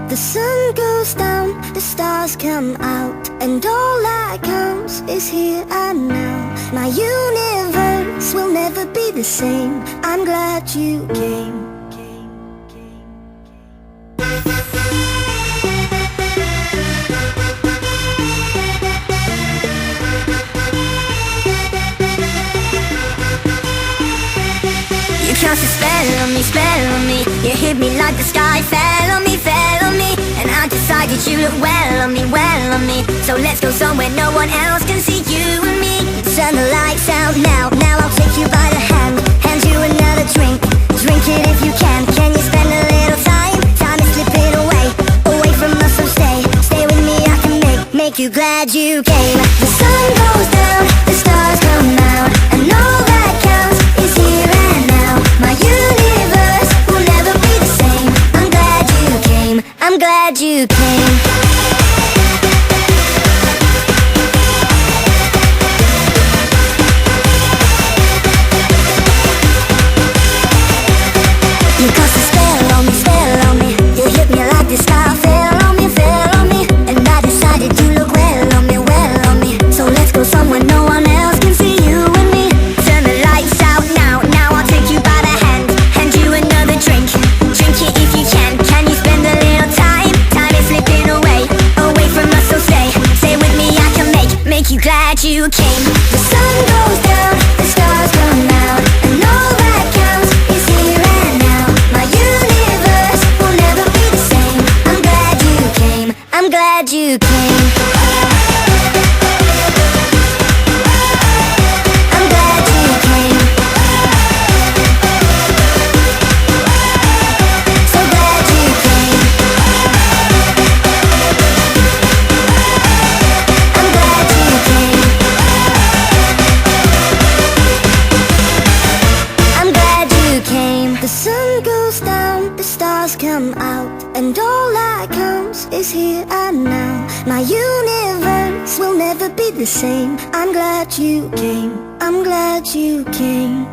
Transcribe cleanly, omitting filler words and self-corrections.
The sun goes down, the stars come out, and all that counts is here and now. My universe will never be the same. I'm glad you came. You cast a spell on me. You hit me like the sky fell on me, fell on me. And I decided you look well on me, well on me. So let's go somewhere no one else can see you and me. Turn the lights out now, now I'll take you by the hand. Hand you another drink, drink it if you can. Can you spend a little time? Time is slipping away, away from us, so stay. Stay with me, I can make you glad you came. The sun goes down, the stars come out, and all that counts is here and now. My universe will never be the same. I'm glad you came, I'm glad you came. You cast a spell on me. You hit me like the sky fell on me, fell on me. And I decided you look well on me, well on me. So let's go somewhere no one else can see you and me. Turn the lights out now, now I'll take you by the hand. Hand you another drink, drink it if you can. Can you spend a little time? Time is slipping away, away from us, so stay with me, I can make you glad you came. The sun goes down, the stars come out, and all that counts is here and now. My universe will never be the same. I'm glad you came, I'm glad you came. I'm glad you came. So glad you came. I'm glad you came. I'm glad you came. The sun goes down, the stars come out, and all that counts is here and now. My universe will never be the same. I'm glad you came, I'm glad you came.